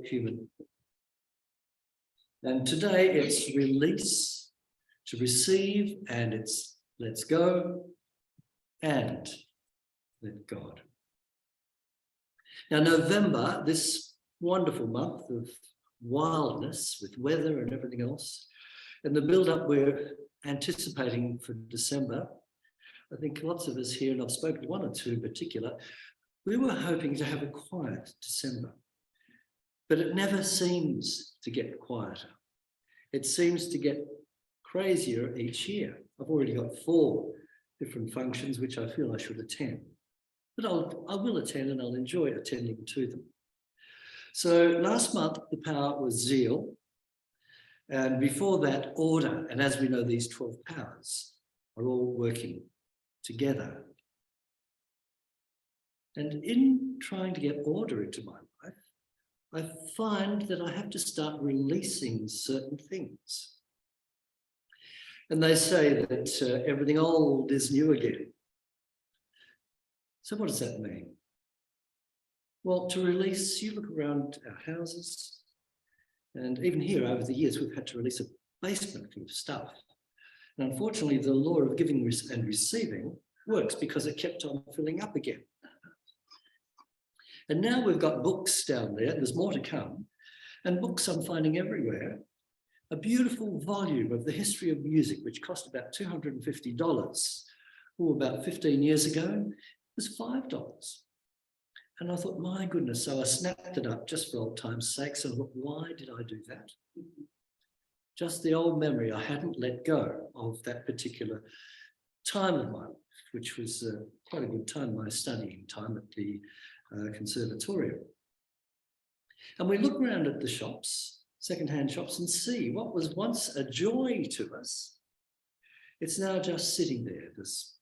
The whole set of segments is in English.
human. And today it's release, to receive, and it's let's go and let God. Now, November, this wonderful month of wildness with weather and everything else, and the build-up we're anticipating for December, I think lots of us here, and I've spoken to one or two in particular, we were hoping to have a quiet December, but it never seems to get quieter. It seems to get crazier each year. I've already got 4 different functions which I feel I should attend, but I will attend and I'll enjoy attending to them. So last month, the power was zeal, and before that, order. And as we know, these 12 powers are all working together. And in trying to get order into my life, I find that I have to start releasing certain things. And they say that everything old is new again. So what does that mean? Well, to release, you look around our houses, and even here over the years, we've had to release a basement full of stuff. And unfortunately, the law of giving and receiving works because it kept on filling up again. And now we've got books down there, there's more to come, and books I'm finding everywhere. A beautiful volume of the history of music, which cost about $250, about 15 years ago, was $5. And I thought, my goodness, so I snapped it up just for old time's sake. So I thought, why did I do that? Just the old memory, I hadn't let go of that particular time of my life, which was quite a good time, my studying time at the conservatorium. And we look around at the shops, secondhand shops, and see what was once a joy to us. It's now just sitting there. There's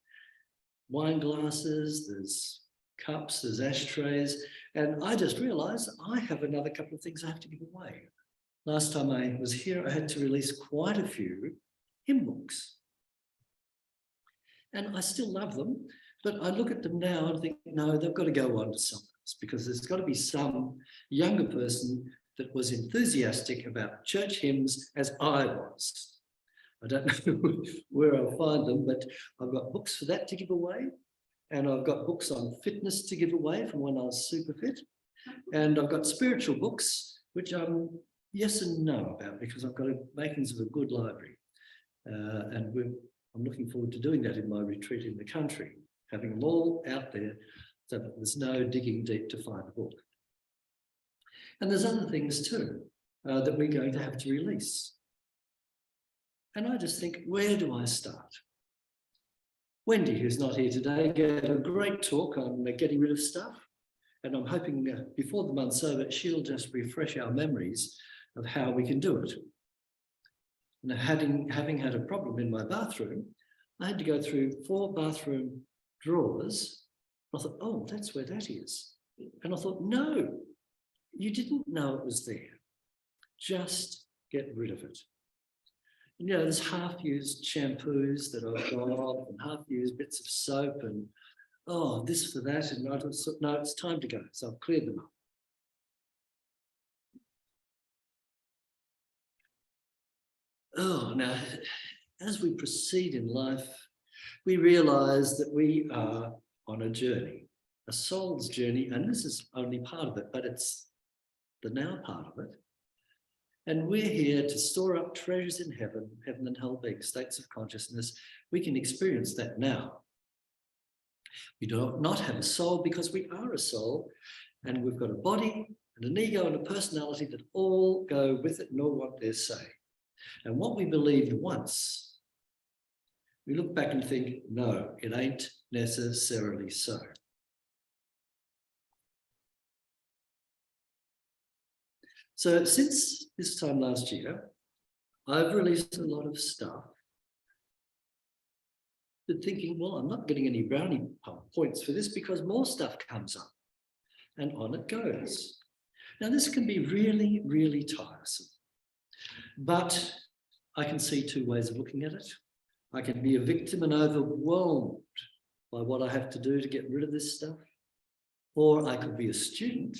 wine glasses, there's cups, there's ashtrays, and I just realized I have another couple of things I have to give away. Last time I was here, I had to release quite a few hymn books. And I still love them, but I look at them now and think, no, they've got to go on to something else, because there's got to be some younger person that was enthusiastic about church hymns as I was. I don't know where I'll find them, but I've got books for that to give away. And I've got books on fitness to give away from when I was super fit. And I've got spiritual books, which I'm yes and no about, because I've got makings of a good library. And I'm looking forward to doing that in my retreat in the country, having them all out there so that there's no digging deep to find a book. And there's other things too that we're going to have to release. And I just think, where do I start? Wendy, who's not here today, gave a great talk on getting rid of stuff. And I'm hoping before the month's over, she'll just refresh our memories of how we can do it. And having had a problem in my bathroom, I had to go through 4 bathroom drawers. I thought, oh, that's where that is. And I thought, no, you didn't know it was there. Just get rid of it. And, you know, there's half-used shampoos that I've got and half-used bits of soap and, oh, this for that. And I thought, no, it's time to go. So I've cleared them up. Oh, now, as we proceed in life, we realize that we are on a journey, a soul's journey, and this is only part of it, but it's the now part of it. And we're here to store up treasures in heaven, heaven and hell being states of consciousness. We can experience that now. We do not have a soul because we are a soul, and we've got a body and an ego and a personality that all go with it and all want their say. And what we believed once, we look back and think, no, it ain't necessarily so. So since this time last year, I've released a lot of stuff. But thinking, well, I'm not getting any brownie points for this because more stuff comes up and on it goes. Now, this can be really, really tiresome, but I can see 2 ways of looking at it. I can be a victim and overwhelmed by what I have to do to get rid of this stuff, or I could be a student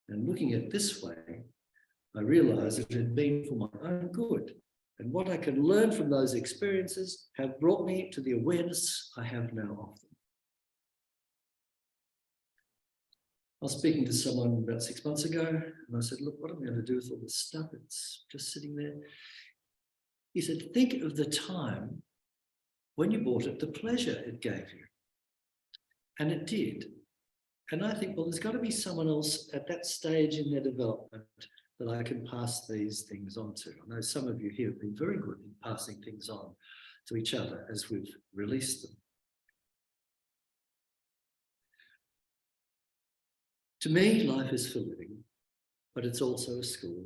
And looking at it this way, I realized it had been for my own good. And what I can learn from those experiences have brought me to the awareness I have now of them. I was speaking to someone about 6 months ago, and I said, look, what am I going to do with all this stuff? It's just sitting there. He said, think of the time when you bought it, the pleasure it gave you. And it did. And I think, well, there's got to be someone else at that stage in their development that I can pass these things on to. I know some of you here have been very good in passing things on to each other as we've released them. To me, life is for living, but it's also a school,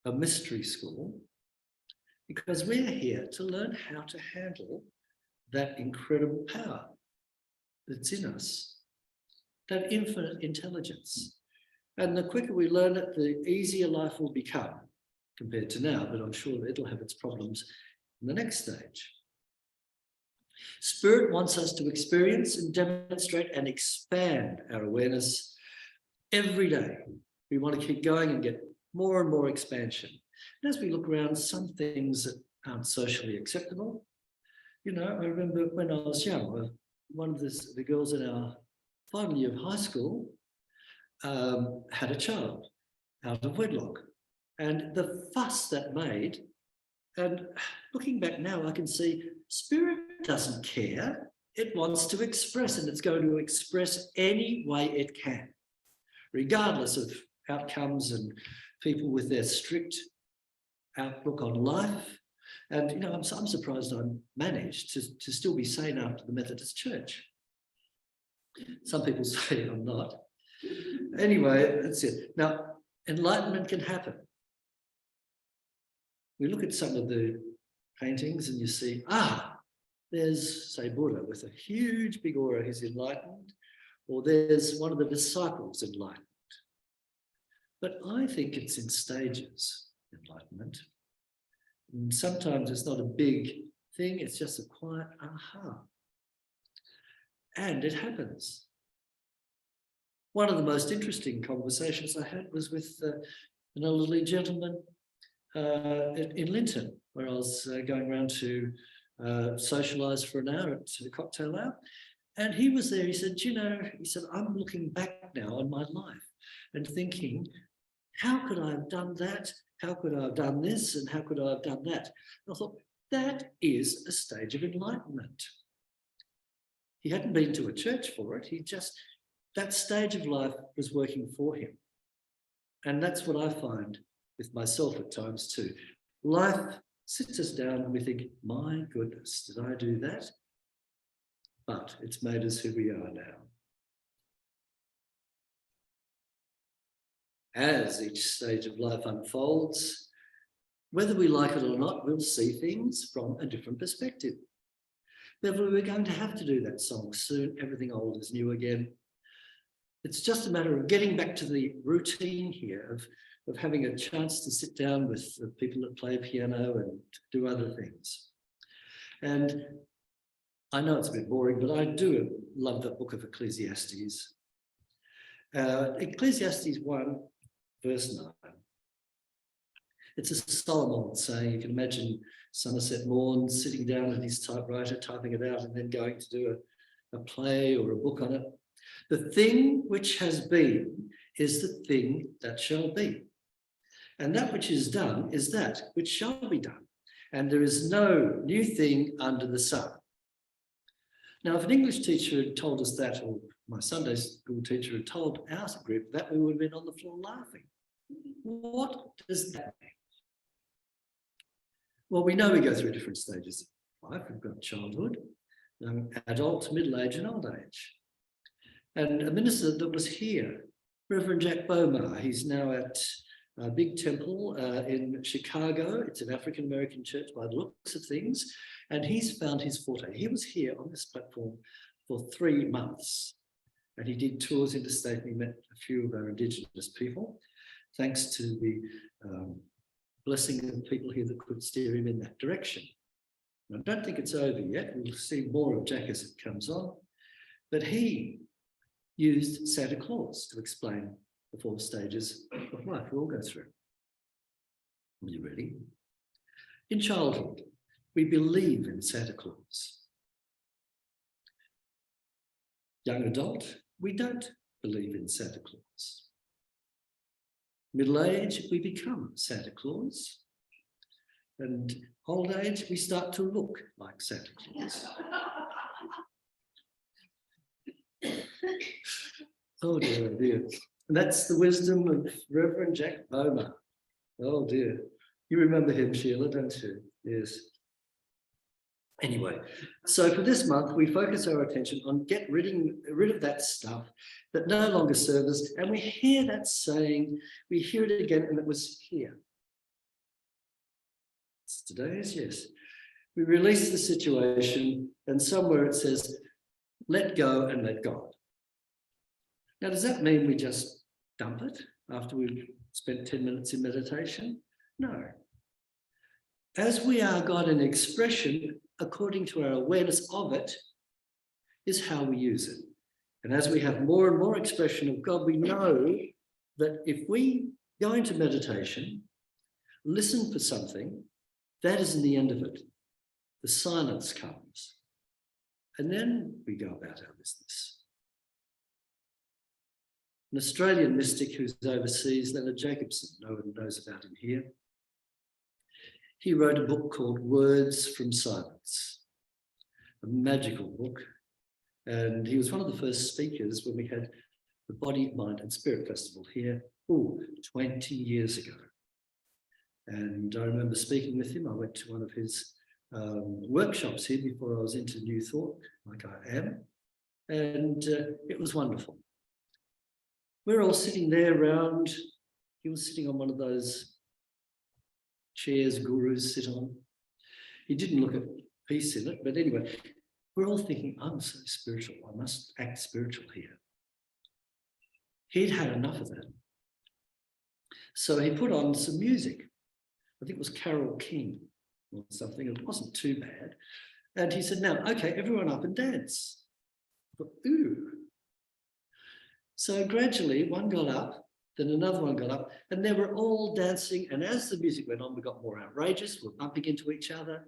a mystery school, because we're here to learn how to handle that incredible power that's in us, that infinite intelligence. And the quicker we learn it, the easier life will become compared to now, but I'm sure it'll have its problems in the next stage. Spirit wants us to experience and demonstrate and expand our awareness every day. We want to keep going and get more and more expansion. And as we look around, some things that aren't socially acceptable. You know, I remember when I was young, one of the girls in our final year of high school had a child out of wedlock. And the fuss that made, and looking back now, I can see Spirit doesn't care. It wants to express, and it's going to express any way it can, regardless of outcomes and people with their strict outlook on life. And, you know, I'm surprised I managed to still be sane after the Methodist Church. Some people say I'm not. Anyway, that's it. Now, enlightenment can happen. We look at some of the paintings and you see, there's, say, Buddha with a huge big aura, he's enlightened, or there's one of the disciples enlightened. But I think it's in stages, enlightenment. And sometimes it's not a big thing, it's just a quiet aha. And it happens. One of the most interesting conversations I had was with an elderly gentleman in Linton, where I was going around to socialise for an hour at the cocktail hour. And he was there, he said, you know, he said, I'm looking back now on my life and thinking, how could I have done that? How could I have done this? And how could I have done that? And I thought, that is a stage of enlightenment. He hadn't been to a church for it. That stage of life was working for him. And that's what I find with myself at times too. Life sits us down and we think, my goodness, did I do that? But it's made us who we are now. As each stage of life unfolds, whether we like it or not, we'll see things from a different perspective. Therefore, we're going to have to do that song soon. Everything old is new again. It's just a matter of getting back to the routine here of having a chance to sit down with the people that play piano and do other things. And I know it's a bit boring, but I do love that book of Ecclesiastes. Ecclesiastes 1, verse 9. It's a Solomon saying. You can imagine Somerset Maugham sitting down at his typewriter, typing it out, and then going to do a play or a book on it. The thing which has been is the thing that shall be. And that which is done is that which shall be done. And there is no new thing under the sun. Now, if an English teacher had told us that, or my Sunday school teacher had told our group that, we would have been on the floor laughing. What does that mean? Well, we know we go through different stages of life. We've got childhood, adult, middle age, and old age. And a minister that was here, Reverend Jack Bomar, he's now at a big temple in Chicago. It's an African-American church by the looks of things. And he's found his forte. He was here on this platform for 3 months. And he did tours interstate and he met a few of our Indigenous people, thanks to the blessing of people here that could steer him in that direction. And I don't think it's over yet. We'll see more of Jack as it comes on. But he used Santa Claus to explain the 4 stages of life we all go through. Are you ready? In childhood, we believe in Santa Claus. Young adult, we don't believe in Santa Claus. Middle age, we become Santa Claus. And old age, we start to look like Santa Claus. Oh dear, oh dear. And that's the wisdom of Reverend Jack Bomer. Oh dear. You remember him, Sheila, don't you? Yes. Anyway, so for this month, we focus our attention on get rid of that stuff that no longer serves us. And we hear that saying, we hear it again, and it was here. It's today's, yes. We release the situation, and somewhere it says, let go and let God. Now, does that mean we just dump it after we've spent 10 minutes in meditation? No. As we are God in expression, according to our awareness of it, is how we use it. And as we have more and more expression of God, we know that if we go into meditation, listen for something, that isn't the end of it. The silence comes. And then we go about our business. An Australian mystic who's overseas, Leonard Jacobson, no one knows about him here. He wrote a book called Words from Silence, a magical book. And he was one of the first speakers when we had the Body, Mind and Spirit Festival here, 20 years ago. And I remember speaking with him. I went to one of his workshops here before I was into New Thought, like I am. And it was wonderful. We're all sitting there around. He was sitting on one of those chairs gurus sit on. He didn't look at peace in it, but anyway, we're all thinking, I'm so spiritual, I must act spiritual here. He'd had enough of that. So he put on some music. I think it was Carole King or something. It wasn't too bad. And he said, now, okay, everyone up and dance. But, ooh. So gradually one got up, then another one got up, and they were all dancing. And as the music went on, we got more outrageous. We're bumping into each other.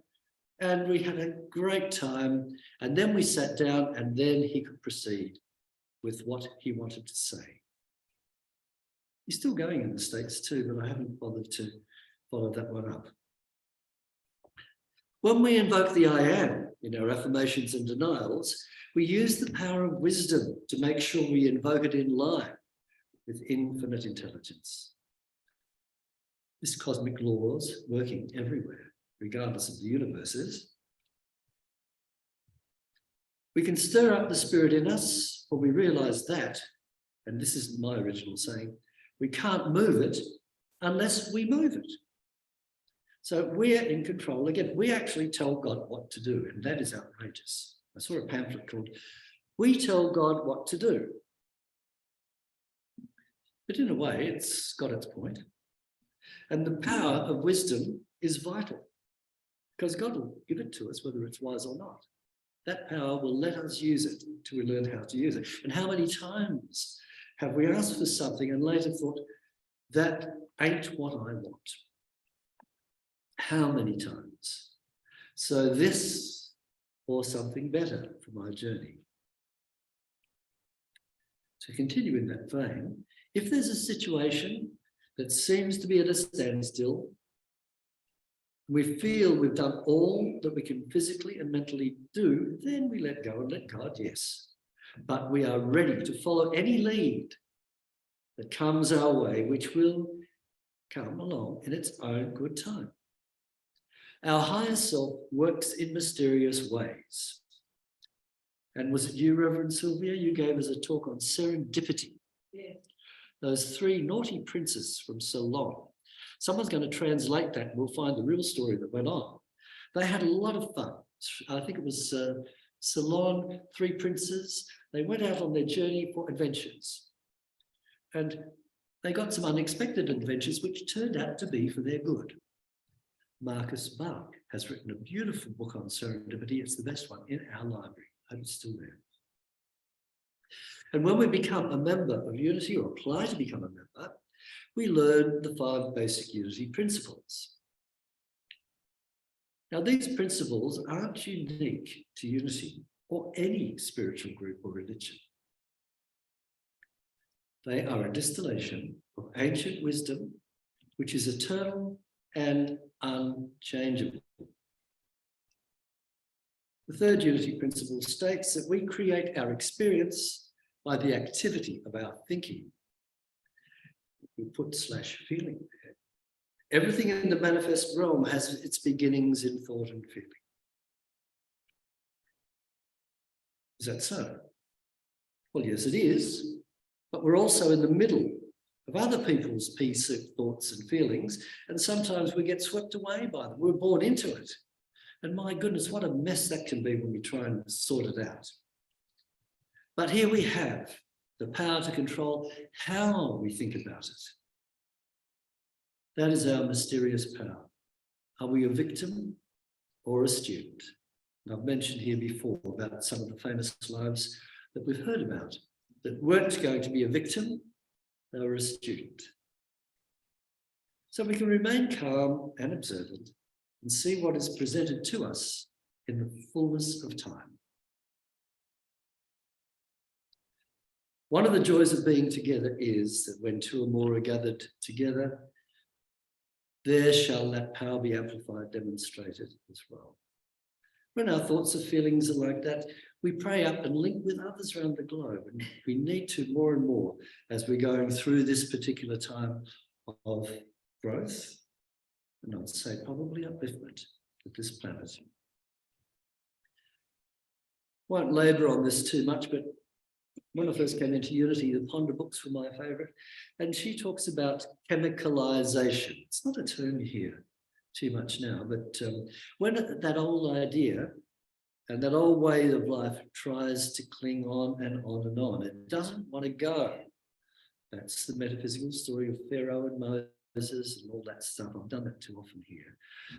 And we had a great time. And then we sat down, and then he could proceed with what he wanted to say. He's still going in the States too, but I haven't bothered to follow that one up. When we invoke the I am in our affirmations and denials, we use the power of wisdom to make sure we invoke it in line with infinite intelligence. This cosmic laws working everywhere, regardless of the universes. We can stir up the spirit in us, for we realize that, and this isn't my original saying, we can't move it unless we move it. So we're in control. Again, we actually tell God what to do, and that is outrageous. I saw a pamphlet called, We Tell God What to Do. But in a way, it's got its point. And the power of wisdom is vital, because God will give it to us, whether it's wise or not. That power will let us use it till we learn how to use it. And how many times have we asked for something and later thought, that ain't what I want? How many times? So this or something better for my journey. To continue in that vein, if there's a situation that seems to be at a standstill, we feel we've done all that we can physically and mentally do, then we let go and let God, yes. But we are ready to follow any lead that comes our way, which will come along in its own good time. Our higher self works in mysterious ways. And was it you, Reverend Sylvia? You gave us a talk on serendipity. Yes. Those 3 naughty princes from Ceylon. Someone's going to translate that and we'll find the real story that went on. They had a lot of fun. I think it was Ceylon, 3 princes. They went out on their journey for adventures. And they got some unexpected adventures which turned out to be for their good. Marcus Buck has written a beautiful book on serendipity. It's the best one in our library. I hope it's still there. And when we become a member of Unity or apply to become a member, we learn the 5 basic Unity principles. Now, these principles aren't unique to Unity or any spiritual group or religion. They are a distillation of ancient wisdom, which is eternal and unchangeable. The third Unity principle states that we create our experience by the activity of our thinking. We put /feeling there. Everything in the manifest realm has its beginnings in thought and feeling. Is that so? Well, yes, it is. But we're also in the middle of other people's piece of thoughts and feelings, and sometimes we get swept away by them. We're born into it. And my goodness, what a mess that can be when we try and sort it out. But here we have the power to control how we think about it. That is our mysterious power. Are we a victim or a student? And I've mentioned here before about some of the famous lives that we've heard about that weren't going to be a victim, they were a student. So we can remain calm and observant and see what is presented to us in the fullness of time. One of the joys of being together is that when 2 or more are gathered together, there shall that power be amplified, demonstrated as well. When our thoughts and feelings are like that, we pray up and link with others around the globe. And we need to more and more as we're going through this particular time of growth, and I'd say probably upliftment of this planet. Won't labour on this too much, but when I first came into Unity, the Ponder books were my favourite, and she talks about chemicalisation. It's not a term you hear too much now, but when that old idea and that old way of life tries to cling on and on and on, it doesn't want to go. That's the metaphysical story of Pharaoh and Moses and all that stuff. I've done that too often here.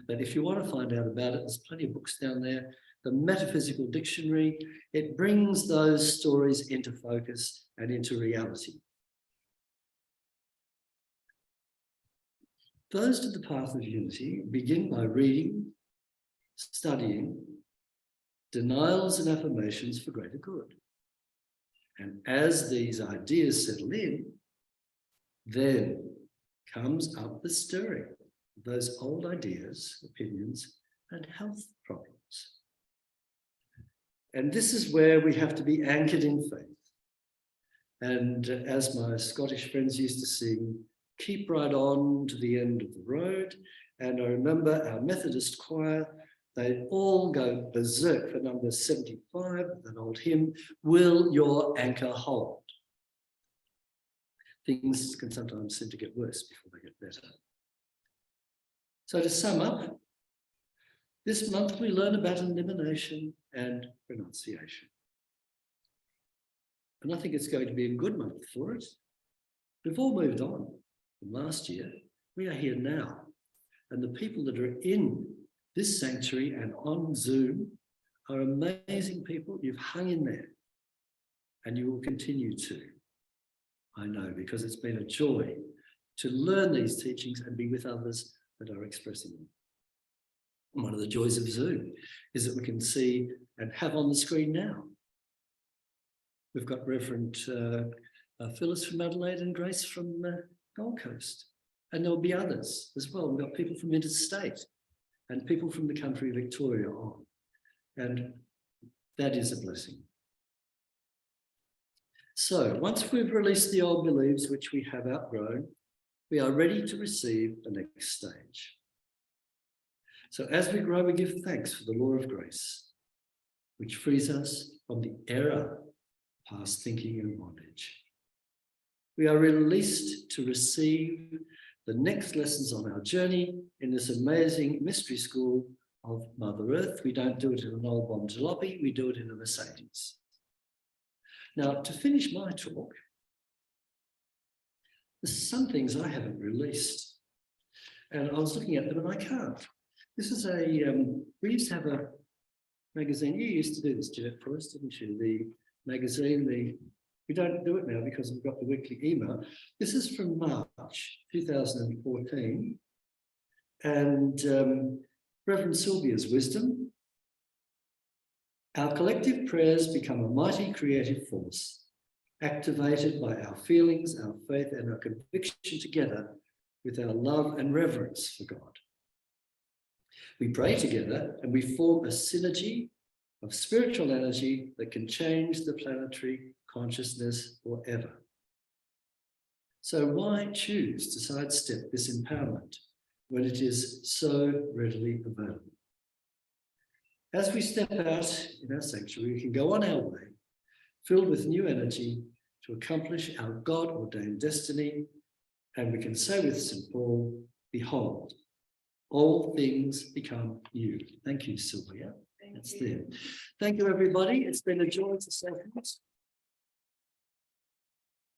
But if you want to find out about it, there's plenty of books down there. The Metaphysical Dictionary, it brings those stories into focus and into reality. Those to the path of Unity begin by reading, studying, denials and affirmations for greater good. And as these ideas settle in, then comes up the stirring of those old ideas, opinions, and health problems. And this is where we have to be anchored in faith. And as my Scottish friends used to sing, keep right on to the end of the road. And I remember our Methodist choir, they all go berserk for number 75, that old hymn, Will Your Anchor Hold? Things can sometimes seem to get worse before they get better. So to sum up, this month we learn about elimination and renunciation. And I think it's going to be a good month for it. We've all moved on from last year. We are here now. And the people that are in this sanctuary and on Zoom are amazing people. You've hung in there and you will continue to. I know, because it's been a joy to learn these teachings and be with others that are expressing them. And one of the joys of Zoom is that we can see and have on the screen now. We've got Reverend Phyllis from Adelaide and Grace from Gold Coast. And there'll be others as well. We've got people from interstate and people from the country of Victoria on. And that is a blessing. So once we've released the old beliefs, which we have outgrown, we are ready to receive the next stage. So as we grow, we give thanks for the law of grace, which frees us from the error of past thinking and bondage. We are released to receive the next lessons on our journey in this amazing mystery school of Mother Earth. We don't do it in an old bomb jalopy, we do it in a Mercedes. Now, to finish my talk, there's some things I haven't released. And I was looking at them and I can't. This is we used to have a magazine. You used to do this, Jeanette, for us, didn't you? The magazine, We don't do it now because we've got the weekly email. This is from March 2014. And Reverend Sylvia's wisdom. Our collective prayers become a mighty creative force, activated by our feelings, our faith, and our conviction together with our love and reverence for God. We pray together and we form a synergy of spiritual energy that can change the planetary consciousness forever. So why choose to sidestep this empowerment when it is so readily available? As we step out in our sanctuary, we can go on our way, filled with new energy to accomplish our God-ordained destiny, and we can say with St. Paul, behold, all things become new. Thank you, Sylvia. That's there. Thank you, everybody. It's been a joy to say this.